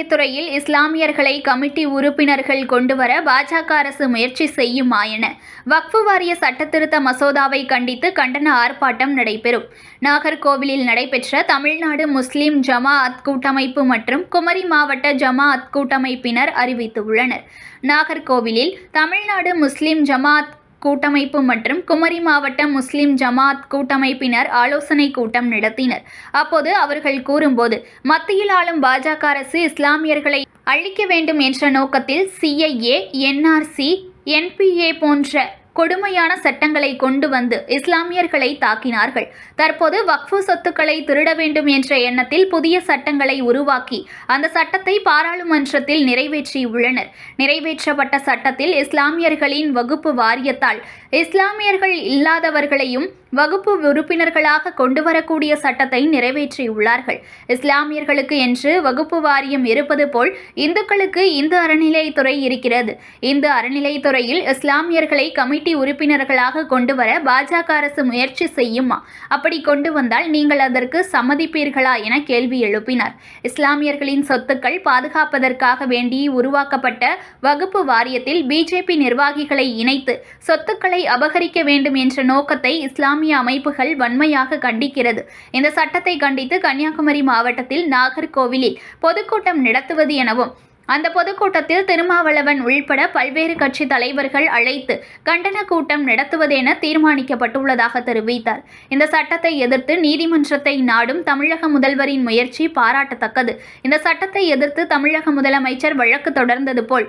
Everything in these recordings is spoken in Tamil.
அறநிலையத்துறையில் இஸ்லாமியர்களை கமிட்டி உறுப்பினர்கள் கொண்டுவர பாஜக அரசு முயற்சி செய்யுமா என வக்ஃபு வாரிய சட்டத்திருத்த மசோதாவை கண்டித்து கண்டன ஆர்ப்பாட்டம் நடைபெறும். நாகர்கோவிலில் நடைபெற்ற தமிழ்நாடு முஸ்லிம் ஜமாஅத் கூட்டமைப்பு மற்றும் குமரி மாவட்ட ஜமாஅத் கூட்டமைப்பினர் அறிவித்துள்ளனர். நாகர்கோவிலில் தமிழ்நாடு முஸ்லிம் ஜமாஅத் கூட்டமைப்பு மற்றும் குமரி மாவட்ட முஸ்லிம் ஜமாஅத் கூட்டமைப்பினர் ஆலோசனை கூட்டம் நடத்தினர். அப்போது அவர்கள் கூறும்போது, மத்தியில் ஆளும் பாஜக அரசு இஸ்லாமியர்களை அழிக்க வேண்டும் என்ற நோக்கத்தில் சிஐஏ, என்ஆர்சி, என்பிஏ போன்ற கொடுமையான சட்டங்களை கொண்டு வந்து இஸ்லாமியர்களை தாக்கினார்கள். தற்போது வக்ஃபு சொத்துக்களை திருட வேண்டும் என்ற எண்ணத்தில் புதிய சட்டங்களை உருவாக்கி அந்த சட்டத்தை பாராளுமன்றத்தில் நிறைவேற்றியுள்ளனர். நிறைவேற்றப்பட்ட சட்டத்தில் இஸ்லாமியர்களின் வகுப்பு வாரியத்தால் இஸ்லாமியர்கள் இல்லாதவர்களையும் வகுப்பு உறுப்பினர்களாக கொண்டுவரக்கூடிய சட்டத்தை நிறைவேற்றியுள்ளார்கள். இஸ்லாமியர்களுக்கு என்று வகுப்பு வாரியம் இருப்பது போல் இந்துக்களுக்கு இந்து அறநிலையத்துறை இருக்கிறது. இந்து அறநிலையத்துறையில் இஸ்லாமியர்களை கமிட்டி உறுப்பினர்களாக கொண்டுவர பாஜக அரசு முயற்சி செய்யுமா? அப்படி கொண்டு வந்தால் நீங்கள் அதற்கு சம்மதிப்பீர்களா என கேள்வி எழுப்பினார். இஸ்லாமியர்களின் சொத்துக்கள் பாதுகாப்பதற்காக வேண்டி உருவாக்கப்பட்ட வகுப்பு வாரியத்தில் பிஜேபி நிர்வாகிகளை இணைத்து சொத்துக்களை அபகரிக்க வேண்டும் என்ற நோக்கத்தை இஸ்லாமிய அமைப்புகள் வன்மையாக கண்டிக்கிறது. இந்த சட்டத்தை கண்டித்து கன்னியாகுமரி மாவட்டத்தில் நாகர்கோவிலில் பொதுக்கூட்டம் நடத்துவது எனவும் அந்த பொதுக்கூட்டத்தில் திருமாவளவன் உள்பட பல்வேறு கட்சி தலைவர்கள் அழைத்து கண்டன கூட்டம் நடத்துவதென தீர்மானிக்கப்பட்டுள்ளதாக தெரிவித்தார். இந்த சட்டத்தை எதிர்த்து நீதிமன்றத்தை நாடும் தமிழக முதல்வரின் முயற்சி பாராட்டத்தக்கது. இந்த சட்டத்தை எதிர்த்து தமிழக முதலமைச்சர் வழக்கு தொடர்ந்தது போல்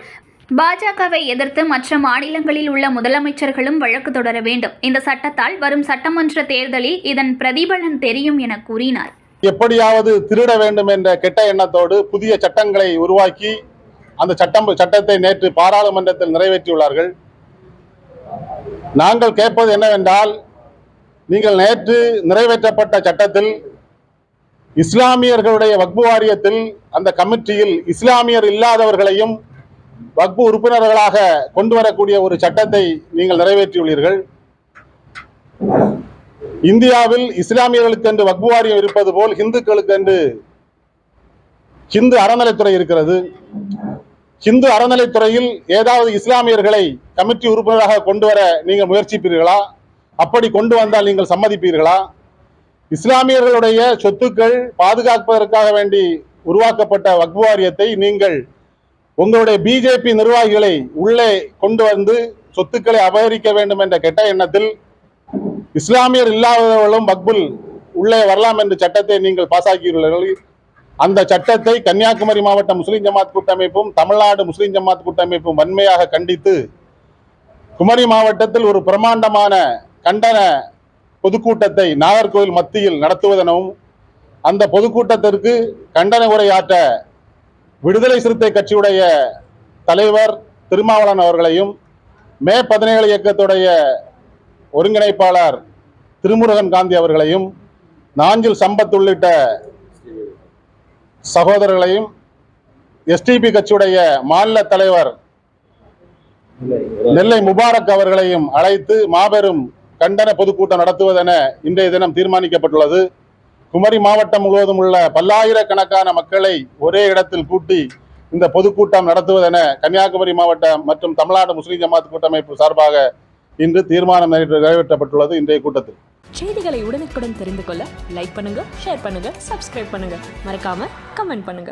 பாஜகவை எதிர்த்து மற்ற மாநிலங்களில் உள்ள முதலமைச்சர்களும் வழக்கு தொடர வேண்டும். இந்த சட்டத்தால் வரும் சட்டமன்ற தேர்தலில் இதன் பிரதிபலன் தெரியும் என கூறினார். எப்படியாவது திருட வேண்டும் என்ற கெட்ட எண்ணத்தோடு புதிய சட்டங்களை உருவாக்கி அந்த சட்டத்தை நேற்று பாராளுமன்றத்தில் நிறைவேற்றியுள்ளார்கள். நாங்கள் கேட்பது என்னவென்றால், நீங்கள் நேற்று நிறைவேற்றப்பட்ட சட்டத்தில் இஸ்லாமியர்களுடைய வக்ஃபு வாரியத்தில் அந்த கமிட்டியில் இஸ்லாமியர் இல்லாதவர்களையும் வக்ஃபு உறுப்பினர்களாக கொண்டு வரக்கூடிய ஒரு சட்டத்தை நீங்கள் நிறைவேற்றியுள்ளீர்கள். இந்தியாவில் இஸ்லாமியர்களுக்கு என்று வக்ஃபு வாரியம் இருப்பது போல் இந்துக்களுக்கு என்று ஹிந்து அறநிலைத்துறை இருக்கிறது. ஹிந்து அறநிலைத்துறையில் ஏதாவது இஸ்லாமியர்களை கமிட்டி உறுப்பினராக கொண்டு வர நீங்கள் முயற்சிப்பீர்களா? அப்படி கொண்டு வந்தால் நீங்கள் சம்மதிப்பீர்களா? இஸ்லாமியர்களுடைய சொத்துக்கள் பாதுகாப்பதற்காக வேண்டி உருவாக்கப்பட்ட வக்ஃபு வாரியத்தை நீங்கள் உங்களுடைய பிஜேபி நிர்வாகிகளை உள்ளே கொண்டு வந்து சொத்துக்களை அபகரிக்க வேண்டும் என்ற கெட்ட எண்ணத்தில் இஸ்லாமியர் இல்லாதவர்களும் வக்ஃபில் உள்ளே வரலாம் என்ற சட்டத்தை நீங்கள் பாசாக்கியுள்ளீர்கள். அந்த சட்டத்தை கன்னியாகுமரி மாவட்ட முஸ்லிம் ஜமாத் கூட்டமைப்பும் தமிழ்நாடு முஸ்லிம் ஜமாத் கூட்டமைப்பும் வன்மையாக கண்டித்து குமரி மாவட்டத்தில் ஒரு பிரமாண்டமான கண்டன பொதுக்கூட்டத்தை நாகர்கோவில் மத்தியில் நடத்துவதெனவும் அந்த பொதுக்கூட்டத்திற்கு கண்டன உரையாற்ற விடுதலை சிறுத்தை கட்சியுடைய தலைவர் திருமாவளவன் அவர்களையும் மே 17 இயக்கத்துடைய ஒருங்கிணைப்பாளர் திருமுருகன் காந்தி அவர்களையும் நாஞ்சில் சம்பத் உள்ளிட்ட சகோதரர்களையும் எஸ்டிபி கட்சியுடைய மாநில தலைவர் நெல்லை முபாரக் அவர்களையும் அழைத்து மாபெரும் கண்டன பொதுக்கூட்டம் நடத்துவதென இன்றைய தினம் தீர்மானிக்கப்பட்டுள்ளது. குமரி மாவட்டம் முழுவதும் உள்ள பல்லாயிரக்கணக்கான மக்களை ஒரே இடத்தில் கூட்டி இந்த பொதுக்கூட்டம் நடத்துவதென கன்னியாகுமரி மாவட்டம் மற்றும் தமிழ்நாடு முஸ்லிம் ஜமாத் கூட்டமைப்பு சார்பாக இன்று தீர்மானம் நிறைவேற்றப்பட்டுள்ளது. இன்றைய கூட்டத்தில் செய்திகளை உடனுக்குடன் தெரிந்து கொள்ள லைக் பண்ணுங்க, ஷேர் பண்ணுங்க, சப்ஸ்கிரைப் பண்ணுங்க, மறக்காம கமெண்ட் பண்ணுங்க.